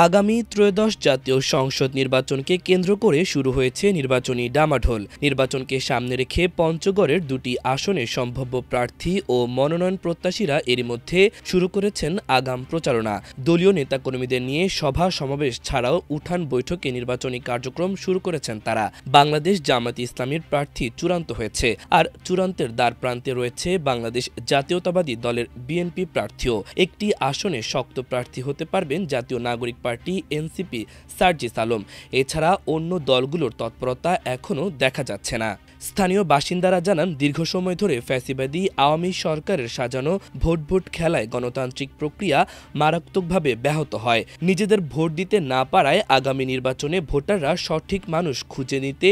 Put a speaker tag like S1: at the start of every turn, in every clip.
S1: আগামী ত্রয়োদশ জাতীয় সংসদ নির্বাচনকে কেন্দ্র করে শুরু হয়েছে নির্বাচনী ডামাডোল। নির্বাচনকে সামনে রেখে পঞ্চগড়ের দুটি আসনে সম্ভাব্য প্রার্থী ও মনোনয়ন প্রত্যাশীরা এরই মধ্যে শুরু করেছেন আগাম প্রচারণা। দলীয় নেতাকর্মীদের নিয়ে সভা সমাবেশ ছাড়াও উঠান বৈঠকে নির্বাচনী কার্যক্রম শুরু করেছেন তারা। বাংলাদেশ জামায়াতে ইসলামীর প্রার্থী চূড়ান্ত হয়েছে, আর চূড়ান্তের দ্বার প্রান্তে রয়েছে বাংলাদেশ জাতীয়তাবাদী দলের বিএনপি প্রার্থীও। একটি আসনে শক্ত প্রার্থী হতে পারবেন জাতীয় নাগরিক পার্টি এনসিপি সার্জিস আলম। এছাড়া অন্য দলগুলোর তৎপরতা এখনও দেখা যাচ্ছে না। স্থানীয় বাসিন্দারা জানান, দীর্ঘ সময় ধরে ফ্যাসিবাদী আওয়ামী সরকারের সাজানো ভোট খেলায় গণতান্ত্রিক প্রক্রিয়া মারাত্মকভাবে ব্যাহত হয়। নিজেদের ভোট দিতে না পারায় আগামী নির্বাচনে ভোটাররা সঠিক মানুষ খুঁজে নিতে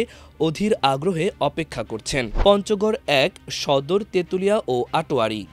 S1: অধীর আগ্রহে অপেক্ষা করছেন। পঞ্চগড় ১, সদর, তেঁতুলিয়া ও আটোয়ারী।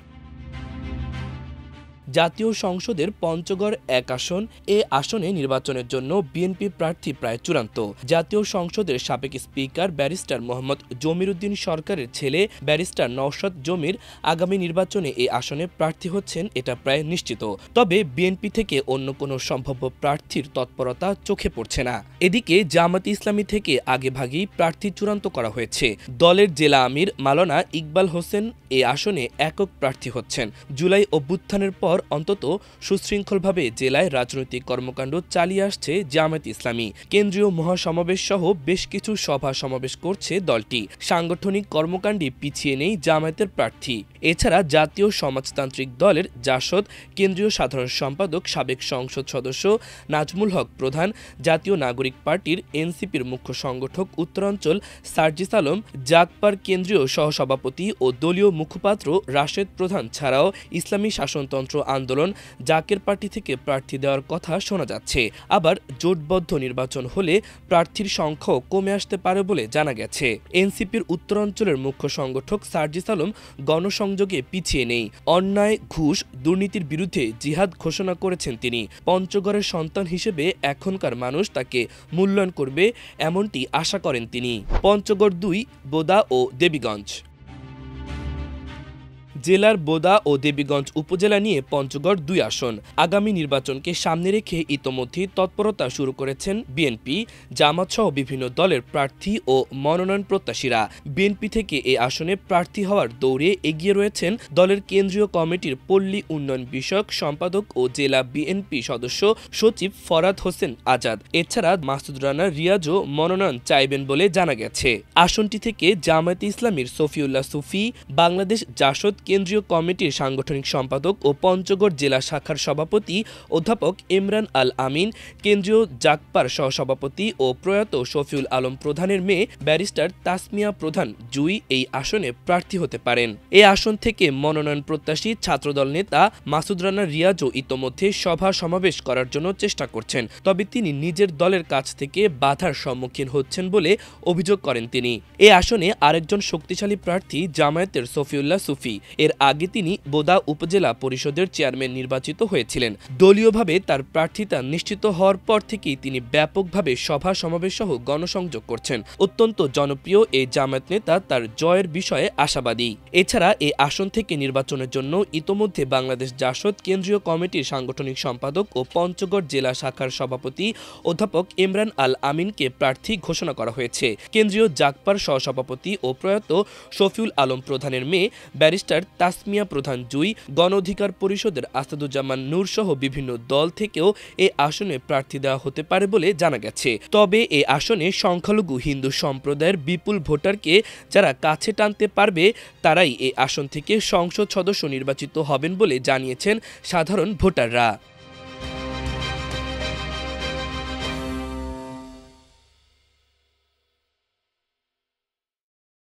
S1: জাতীয় সংসদের পঞ্চগড় ১ আসন। এ আসনে নির্বাচনের জন্য বিএনপি প্রার্থী প্রায় চূড়ান্ত। জাতীয় সংসদের সাবেক স্পিকার ব্যারিস্টার মোহাম্মদ জমির উদ্দিন সরকারের ছেলে ব্যারিস্টার নওশাদ জমির আগামী নির্বাচনে এ আসনে প্রার্থী হচ্ছেন, এটা প্রায় নিশ্চিত। তবে বিএনপি থেকে অন্য কোনো সম্ভাব্য প্রার্থীর তৎপরতা চোখে পড়ছে না। এদিকে জামায়াতে ইসলামী থেকে আগেভাগেই প্রার্থী চূড়ান্ত করা হয়েছে। দলের জেলা আমির মাওলানা ইকবাল হোসেন এ আসনে একক প্রার্থী হচ্ছেন। জুলাই অভ্যুত্থানের পর অন্তত সুশৃঙ্খলভাবে জেলায় রাজনৈতিক কর্মকাণ্ড চালিয়ে আসছে জামায়াতে ইসলামী। কেন্দ্রীয় মহাসমাবেশ সহ বেশ কিছু সভা সমাবেশ করছে দলটি। সাংগঠনিক কর্মকাণ্ডে পিছিয়ে নেই জামায়াতের প্রার্থী। এছাড়া জাতীয় সমাজতান্ত্রিক দলের জাসদ কেন্দ্রীয় সাধারণ সম্পাদক সাবেক সংসদ সদস্য নাজমুল হক প্রধান, জাতীয় নাগরিক পার্টির এনসিপির মুখ্য সংগঠক উত্তরাঞ্চল সার্জিস আলম, জাগপার কেন্দ্রীয় সহসভাপতি ও দলীয় মুখপাত্র রাশেদ প্রধান ছাড়াও ইসলামী শাসনতন্ত্র আন্দোলন জাকের পার্টি থেকে প্রার্থী দেওয়ার কথা শোনা যাচ্ছে। আবার জোটবদ্ধ নির্বাচন হলে প্রার্থীর সংখ্যাও কমে আসতে পারে বলে জানা গেছে। এনসিপির উত্তরাঞ্চলের মুখ্য সংগঠক সার্জিস আলম গণসংযোগে পিছিয়ে নেই। অন্যায়, ঘুষ, দুর্নীতির বিরুদ্ধে জিহাদ ঘোষণা করেছেন তিনি। পঞ্চগড়ের সন্তান হিসেবে এখনকার মানুষ তাকে মূল্যায়ন করবে, এমনটি আশা করেন তিনি। পঞ্চগড় ২, বোদা ও দেবীগঞ্জ। জেলার বোদা ও দেবীগঞ্জ উপজেলা নিয়ে পঞ্চগড় ২ আসন। আগামী নির্বাচনকে সামনে রেখে ইতোমধ্যেই তৎপরতা শুরু করেছেন বিএনপি, জামাত সহ বিভিন্ন দলের প্রার্থী ও মনোনয়ন প্রত্যাশীরা। বিএনপি থেকে এ আসনে প্রার্থী হওয়ার দৌড়ে এগিয়ে রয়েছেন দলের কেন্দ্রীয় কমিটির পল্লী উন্নয়ন বিষয়ক সম্পাদক ও জেলা বিএনপি সদস্য সচিব ফরাদ হোসেন আজাদ। এছাড়া মাসুদ রানা রিয়াজও মনোনয়ন চাইবেন বলে জানা গেছে। আসনটি থেকে জামায়াতে ইসলামীর সফিউল্লাহ সুফি, বাংলাদেশ জাসদ কেন্দ্রীয় কমিটির সাংগঠনিক সম্পাদক ও পঞ্চগড় জেলা শাখার সভাপতি অধ্যাপক ইমরান আল আমিন, কেন্দ্রীয় জাগপার সহসভাপতি ও প্রয়াত শফিউল আলম প্রধানের মেয়ে ব্যারিস্টার তাসমিয়া প্রধান জুই এই আসনে প্রার্থী হতে পারেন। এই আসন থেকে মনোনয়ন প্রত্যাশী ছাত্রদল নেতা মাসুদ রানা রিয়াজও ইতোমধ্যে সভা সমাবেশ করার জন্য চেষ্টা করছেন। তবে তিনি নিজের দলের কাছ থেকে বাধার সম্মুখীন হচ্ছেন বলে অভিযোগ করেন তিনি। এই আসনে আরেকজন শক্তিশালী প্রার্থী জামায়াতের সফিউল্লাহ সুফি। এর আগে তিনি বোদা উপজেলা পরিষদের চেয়ারম্যান নির্বাচিত হয়েছিলেন। দলীয়ভাবে তার প্রার্থিতা নিশ্চিত হওয়ার পর থেকেই তিনি ব্যাপকভাবে সভা সমাবেশ সহ গণসংযোগ করছেন। অত্যন্ত জনপ্রিয় এই জামায়াত নেতা তার জয়ের বিষয়ে আশাবাদী। এছাড়া এই আসন থেকে নির্বাচনের জন্য ইতোমধ্যে বাংলাদেশ জাসদ কেন্দ্রীয় কমিটির সাংগঠনিক সম্পাদক ও পঞ্চগড় জেলা শাখার সভাপতি অধ্যাপক ইমরান আল আমিনকে প্রার্থী ঘোষণা করা হয়েছে। কেন্দ্রীয় জাগপার সহসভাপতি ও প্রয়াত শফিউল আলম প্রধানের মেয়ে ব্যারিস্টার তাসমিয়া প্রধান জুই, গণ অধিকার পরিষদের আসাদুজ্জামান নূর সহ বিভিন্ন দল থেকেও এ আসনে প্রার্থী দেওয়া হতে পারে বলে জানা গেছে। তবে এ আসনে সংখ্যালঘু হিন্দু সম্প্রদায়ের বিপুল ভোটারকে যারা কাছে টানতে পারবে তারাই এ আসন থেকে সংসদ সদস্য নির্বাচিত হবেন বলে জানিয়েছেন সাধারণ ভোটাররা।